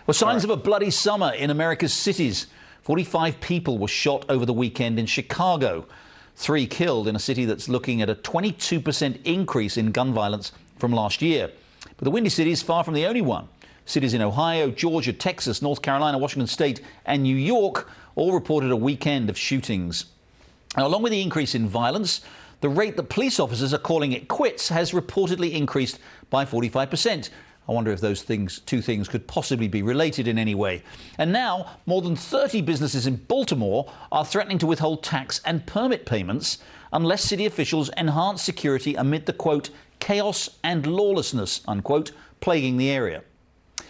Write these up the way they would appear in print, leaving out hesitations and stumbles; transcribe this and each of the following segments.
Well, signs of a bloody summer in America's cities. 45 people were shot over the weekend in Chicago. 3 killed in a city that's looking at a 22% increase in gun violence from last year. But the Windy City is far from the only one. Cities in Ohio, Georgia, Texas, North Carolina, Washington State and New York all reported a weekend of shootings. Now, along with the increase in violence, the rate that police officers are calling it quits has reportedly increased by 45%. I wonder if those two things could possibly be related in any way. And now, more than 30 businesses in Baltimore are threatening to withhold tax and permit payments unless city officials enhance security amid the, quote, chaos and lawlessness, unquote, plaguing the area.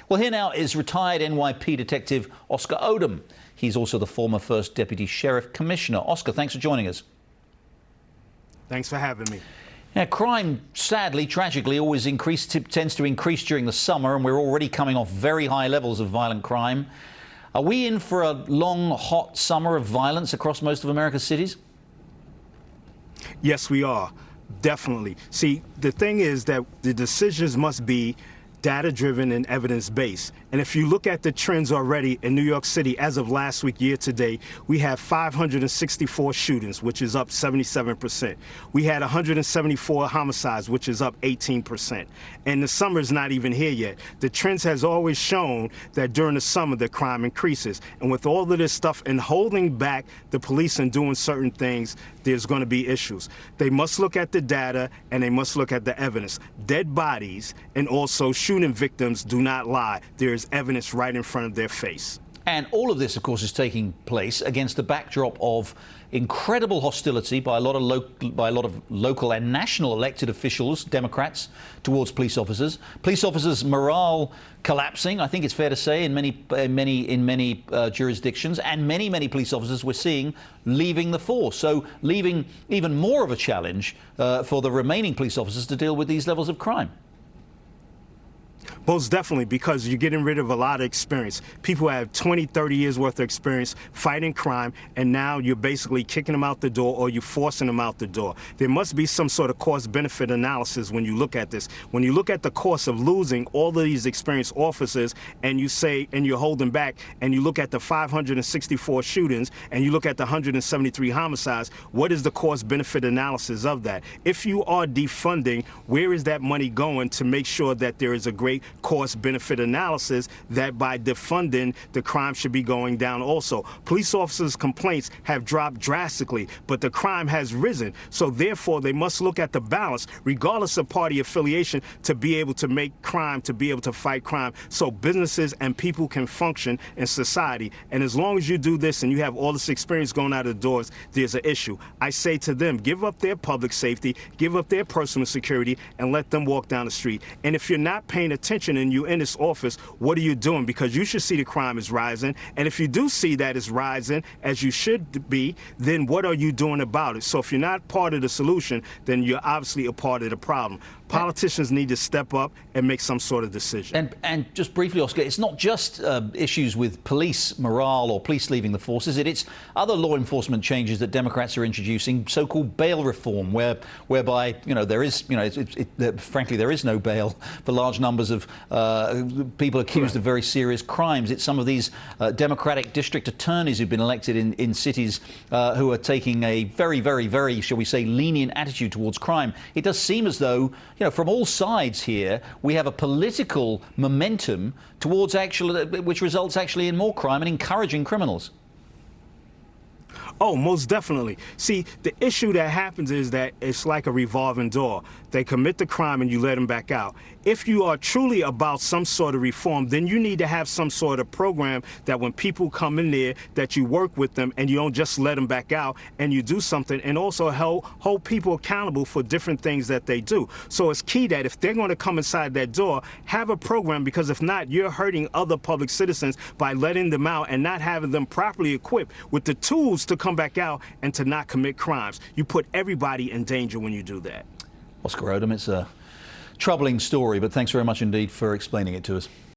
Well, here now is retired NYPD detective Oscar Odom. He's also the former first deputy sheriff commissioner. Oscar, thanks for joining us. Thanks for having me. Now, crime, sadly, tragically, always tends to increase during the summer, and we're already coming off very high levels of violent crime. Are we in for a long, hot summer of violence across most of America's cities? Yes, we are. Definitely. See, the thing is that the decisions must be data-driven and evidence-based. And if you look at the trends already in New York City, as of last week, year to date, we have 564 shootings, which is up 77%. We had 174 homicides, which is up 18%. And the summer is not even here yet. The trends has always shown that during the summer, the crime increases. And with all of this stuff and holding back the police and doing certain things, there's going to be issues. They must look at the data and they must look at the evidence. Dead bodies and also shooting victims do not lie. There is evidence right in front of their face. And all of this, of course, is taking place against the backdrop of incredible hostility by a lot of local and national elected officials, Democrats, towards police officers. Police officers' morale collapsing, I think it's fair to say, in many jurisdictions, and many police officers we're seeing leaving the force. So leaving even more of a challenge for the remaining police officers to deal with these levels of crime. Most definitely, because you're getting rid of a lot of experience. People have 20, 30 years worth of experience fighting crime, and now you're basically kicking them out the door or you're forcing them out the door. There must be some sort of cost-benefit analysis when you look at this. When you look at the cost of losing all of these experienced officers and you say, and you're holding back, and you look at the 564 shootings and you look at the 173 homicides, what is the cost-benefit analysis of that? If you are defunding, where is that money going to make sure that there is a great cost-benefit analysis that by defunding, the crime should be going down also? Police officers' complaints have dropped drastically, but the crime has risen. So therefore, they must look at the balance, regardless of party affiliation, to be able to make crime, to be able to fight crime, so businesses and people can function in society. And as long as you do this and you have all this experience going out of the doors, there's an issue. I say to them, give up their public safety, give up their personal security, and let them walk down the street. And if you're not paying attention and you're in this office, what are you doing? Because you should see the crime is rising. And if you do see that it's rising, as you should be, then what are you doing about it? So if you're not part of the solution, then you're obviously a part of the problem. Politicians need to step up and make some sort of decision. And just briefly, Oscar, it's not just issues with police morale or police leaving the forces. It's other law enforcement changes that Democrats are introducing, so-called bail reform, whereby there is, frankly, there is no bail for large numbers of people accused of very serious crimes. It's some of these Democratic district attorneys who've been elected in cities who are taking a very, shall we say, lenient attitude towards crime. It does seem as though, from all sides here, we have a political momentum towards which results actually in more crime and encouraging criminals. Oh, most definitely. See, the issue that happens is that it's like a revolving door. They commit the crime and you let them back out. If you are truly about some sort of reform, then you need to have some sort of program that when people come in there, that you work with them and you don't just let them back out, and you do something, and also hold people accountable for different things that they do. So it's key that if they're going to come inside that door, have a program, because if not, you're hurting other public citizens by letting them out and not having them properly equipped with the tools to come back out and to not commit crimes. You put everybody in danger when you do that. Oscar Odom, it's a troubling story, but thanks very much indeed for explaining it to us.